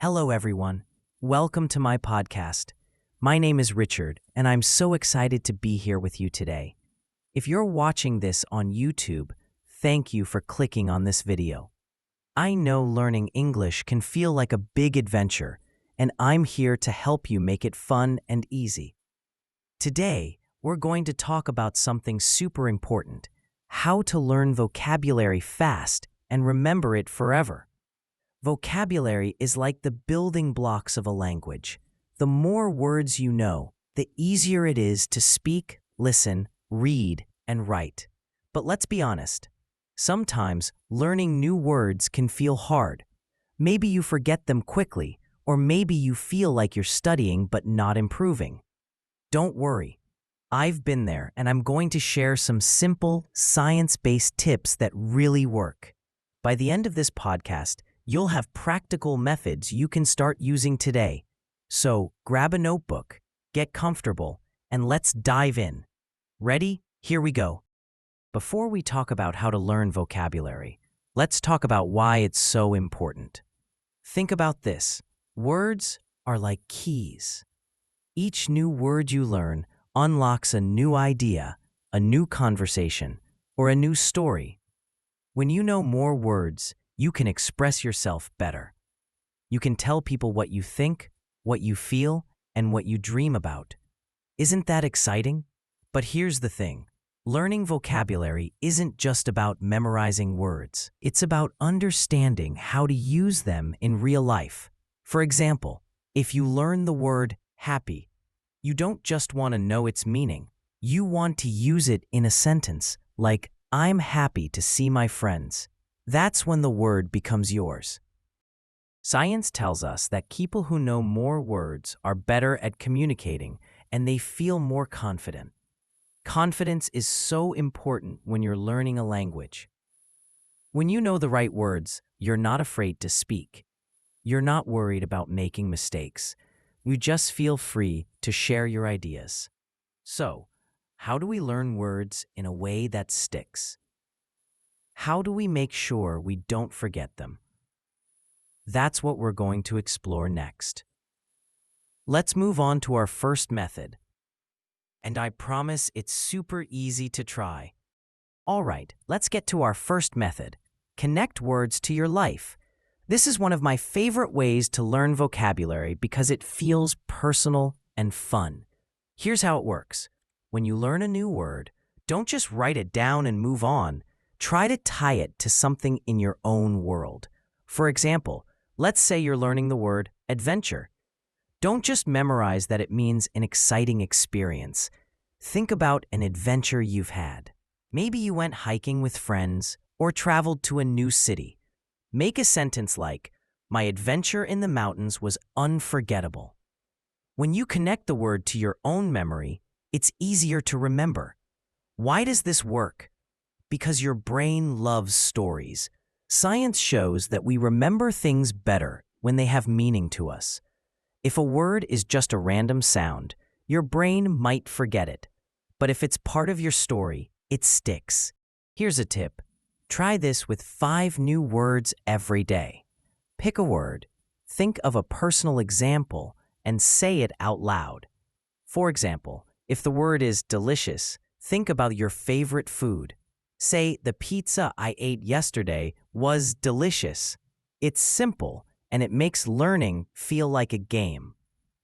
Hello, everyone. Welcome to my podcast. My name is Richard, and I'm so excited to be here with you today. If you're watching this on YouTube, thank you for clicking on this video. I know learning English can feel like a big adventure, and I'm here to help you make it fun and easy. Today, we're going to talk about something super important: how to learn vocabulary fast and remember it forever. Vocabulary is like the building blocks of a language. The more words you know, the easier it is to speak, listen, read, and write. But let's be honest. Sometimes learning new words can feel hard. Maybe you forget them quickly, or maybe you feel like you're studying but not improving. Don't worry. I've been there, and I'm going to share some simple, science-based tips that really work. By the end of this podcast, you'll have practical methods you can start using today. So grab a notebook, get comfortable, and let's dive in. Ready? Here we go. Before we talk about how to learn vocabulary, let's talk about why it's so important. Think about this. Words are like keys. Each new word you learn unlocks a new idea, a new conversation, or a new story. When you know more words, you can express yourself better. You can tell people what you think, what you feel, and what you dream about. Isn't that exciting? But here's the thing. Learning vocabulary isn't just about memorizing words. It's about understanding how to use them in real life. For example, if you learn the word happy, you don't just want to know its meaning. You want to use it in a sentence, like, "I'm happy to see my friends." That's when the word becomes yours. Science tells us that people who know more words are better at communicating, and they feel more confident. Confidence is so important when you're learning a language. When you know the right words, you're not afraid to speak. You're not worried about making mistakes. You just feel free to share your ideas. So, how do we learn words in a way that sticks? How do we make sure we don't forget them? That's what we're going to explore next. Let's move on to our first method. And I promise it's super easy to try. All right, let's get to our first method. Connect words to your life. This is one of my favorite ways to learn vocabulary because it feels personal and fun. Here's how it works. When you learn a new word, don't just write it down and move on. Try to tie it to something in your own world. For example, let's say you're learning the word adventure. Don't just memorize that it means an exciting experience. Think about an adventure you've had. Maybe you went hiking with friends or traveled to a new city. Make a sentence like, "My adventure in the mountains was unforgettable." When you connect the word to your own memory, it's easier to remember. Why does this work? Because your brain loves stories. Science shows that we remember things better when they have meaning to us. If a word is just a random sound, your brain might forget it. But if it's part of your story, it sticks. Here's a tip. Try this with 5 new words every day. Pick a word, think of a personal example, and say it out loud. For example, if the word is delicious, think about your favorite food. Say, "The pizza I ate yesterday was delicious." It's simple, and it makes learning feel like a game.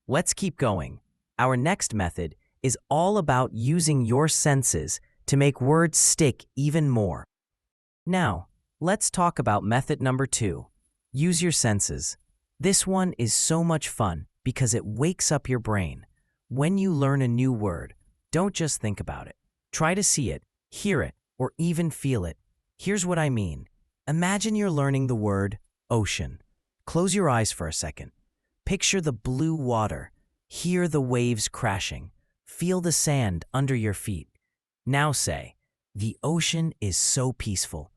Let's keep going. Our next method is all about using your senses to make words stick even more. Now, let's talk about method number 2. Use your senses. This one is so much fun because it wakes up your brain. When you learn a new word, don't just think about it. Try to see it, hear it, or even feel it. Here's what I mean. Imagine you're learning the word ocean. Close your eyes for a second. Picture the blue water. Hear the waves crashing. Feel the sand under your feet. Now say, "The ocean is so peaceful."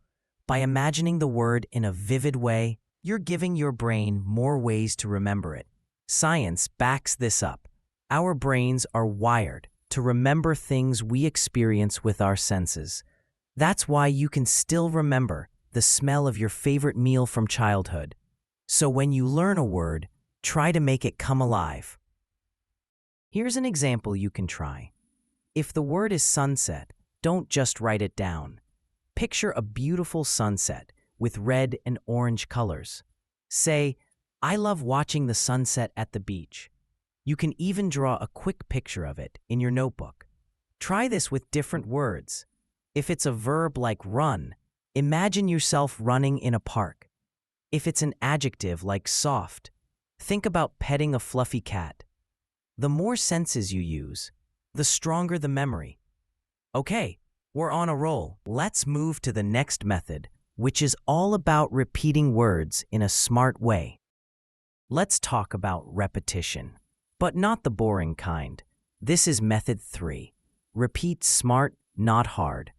By imagining the word in a vivid way, you're giving your brain more ways to remember it. Science backs this up. Our brains are wired to remember things we experience with our senses. That's why you can still remember the smell of your favorite meal from childhood. So when you learn a word, try to make it come alive. Here's an example you can try. If the word is sunset, don't just write it down. Picture a beautiful sunset with red and orange colors. Say, I love watching the sunset at the beach. You can even draw a quick picture of it in your notebook. Try this with different words. If it's a verb like run, imagine yourself running in a park. If it's an adjective like soft, think about petting a fluffy cat. The more senses you use, the stronger the memory. Okay, we're on a roll. Let's move to the next method, which is all about repeating words in a smart way. Let's talk about repetition, but not the boring kind. This is method 3. Repeat smart, not hard.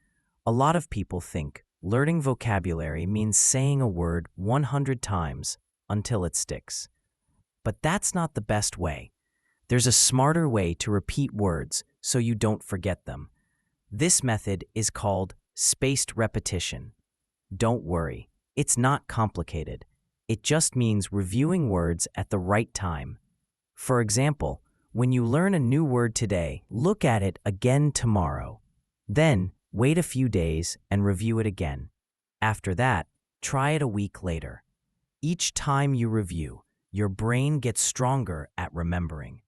A lot of people think learning vocabulary means saying a word 100 times until it sticks. But that's not the best way. There's a smarter way to repeat words so you don't forget them. This method is called spaced repetition. Don't worry, it's not complicated. It just means reviewing words at the right time. For example, when you learn a new word today, look at it again tomorrow. Then, wait a few days and review it again. After that, try it a week later. Each time you review, your brain gets stronger at remembering.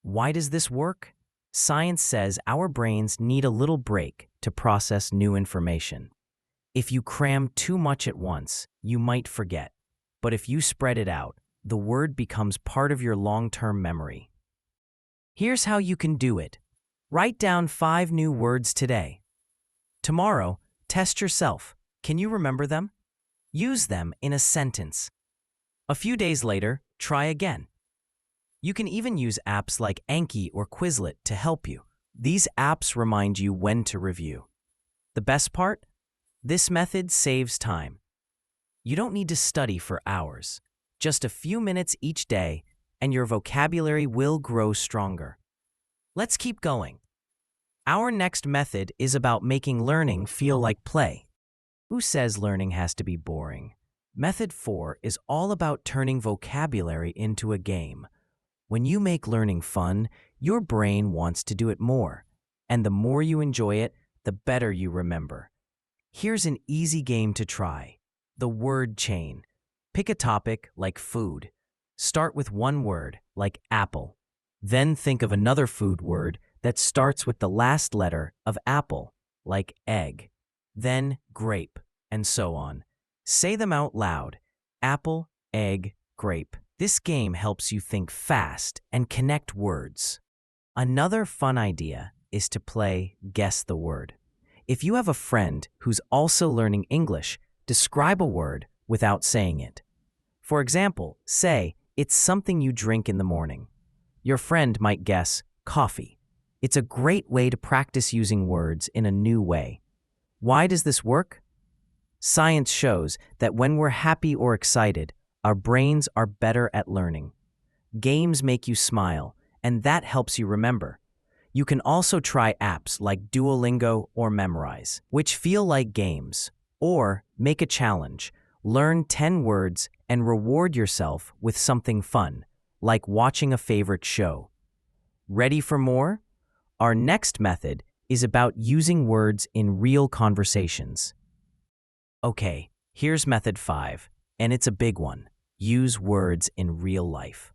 Why does this work? Science says our brains need a little break to process new information. If you cram too much at once, you might forget. But if you spread it out, the word becomes part of your long-term memory. Here's how you can do it. Write down 5 new words today. Tomorrow, test yourself. Can you remember them? Use them in a sentence. A few days later, try again. You can even use apps like Anki or Quizlet to help you. These apps remind you when to review. The best part? This method saves time. You don't need to study for hours. Just a few minutes each day, and your vocabulary will grow stronger. Let's keep going. Our next method is about making learning feel like play. Who says learning has to be boring? Method 4 is all about turning vocabulary into a game. When you make learning fun, your brain wants to do it more. And the more you enjoy it, the better you remember. Here's an easy game to try. The word chain. Pick a topic like food. Start with one word, like apple. Then think of another food word that starts with the last letter of apple, like egg. Then grape, and so on. Say them out loud. Apple, egg, grape. This game helps you think fast and connect words. Another fun idea is to play Guess the Word. If you have a friend who's also learning English, describe a word without saying it. For example, say, it's something you drink in the morning. Your friend might guess coffee. It's a great way to practice using words in a new way. Why does this work? Science shows that when we're happy or excited, our brains are better at learning. Games make you smile, and that helps you remember. You can also try apps like Duolingo or Memrise, which feel like games. Or make a challenge. Learn 10 words and reward yourself with something fun, like watching a favorite show. Ready for more? Our next method is about using words in real conversations. Okay, here's method 5, and it's a big one. Use words in real life.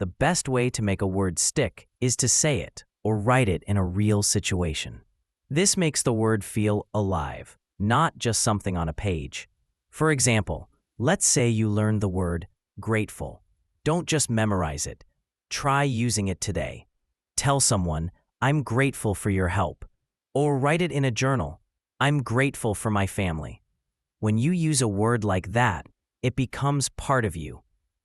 The best way to make a word stick is to say it or write it in a real situation. This makes the word feel alive, not just something on a page. For example, let's say you learned the word grateful. Don't just memorize it. Try using it today. Tell someone, I'm grateful for your help. Or write it in a journal. I'm grateful for my family. When you use a word like that, it becomes part of you.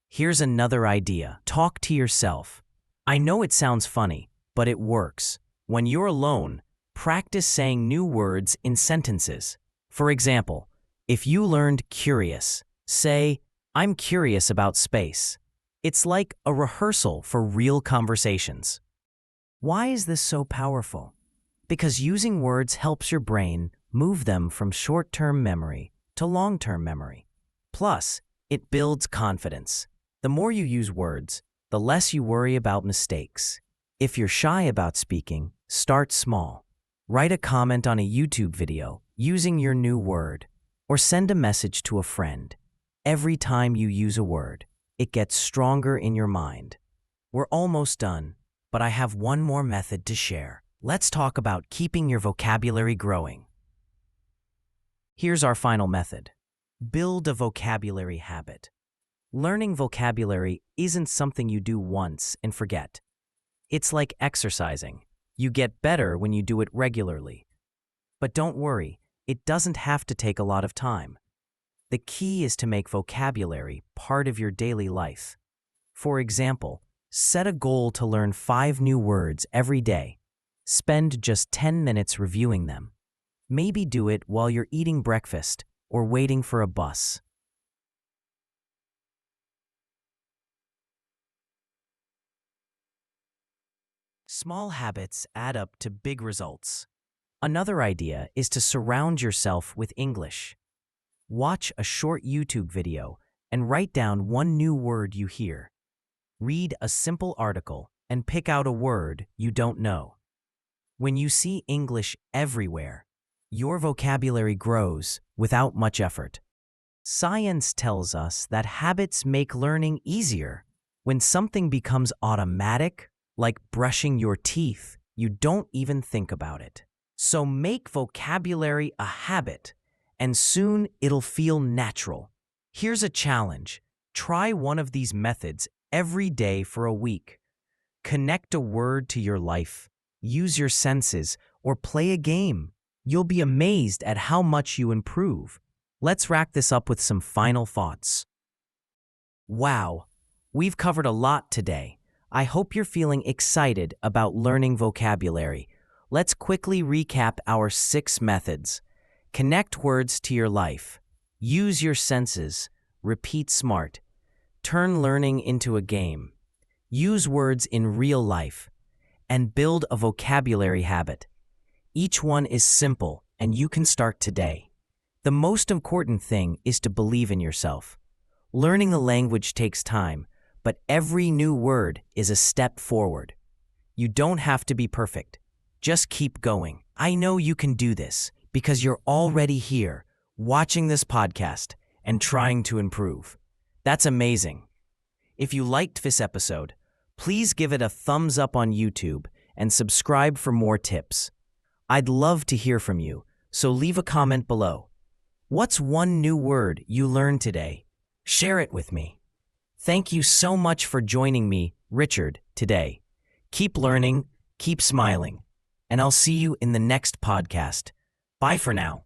Here's another idea. Talk to yourself. I know it sounds funny, but it works. When you're alone, practice saying new words in sentences. For example, if you learned curious, say, I'm curious about space. It's like a rehearsal for real conversations. Why is this so powerful? Because using words helps your brain move them from short-term memory to long-term memory. Plus, It builds confidence. The more you use words, the less you worry about mistakes. If you're shy about speaking, start small. Write a comment on a YouTube video using your new word, or send a message to a friend. Every time you use a word, it gets stronger in your mind. We're almost done, but I have one more method to share. Let's talk about keeping your vocabulary growing. Here's our final method. Build a vocabulary habit. Learning vocabulary isn't something you do once and forget. It's like exercising. You get better when you do it regularly. But don't worry, it doesn't have to take a lot of time. The key is to make vocabulary part of your daily life. For example, set a goal to learn 5 new words every day. Spend just 10 minutes reviewing them. Maybe do it while you're eating breakfast or waiting for a bus. Small habits add up to big results. Another idea is to surround yourself with English. Watch a short YouTube video and write down one new word you hear. Read a simple article and pick out a word you don't know. When you see English everywhere, your vocabulary grows without much effort. Science tells us that habits make learning easier. When something becomes automatic, like brushing your teeth, you don't even think about it. So make vocabulary a habit, and soon it'll feel natural. Here's a challenge. Try one of these methods every day for a week. Connect a word to your life, use your senses, or play a game. You'll be amazed at how much you improve. Let's wrap this up with some final thoughts. Wow, we've covered a lot today. I hope you're feeling excited about learning vocabulary. Let's quickly recap our 6 methods. Connect words to your life. Use your senses. Repeat smart. Turn learning into a game. Use words in real life. And build a vocabulary habit. Each one is simple, and you can start today. The most important thing is to believe in yourself. Learning a language takes time, but every new word is a step forward. You don't have to be perfect. Just keep going. I know you can do this because you're already here, watching this podcast and trying to improve. That's amazing. If you liked this episode, please give it a thumbs up on YouTube and subscribe for more tips. I'd love to hear from you, so leave a comment below. What's one new word you learned today? Share it with me. Thank you so much for joining me, Richard, today. Keep learning, keep smiling, and I'll see you in the next podcast. Bye for now.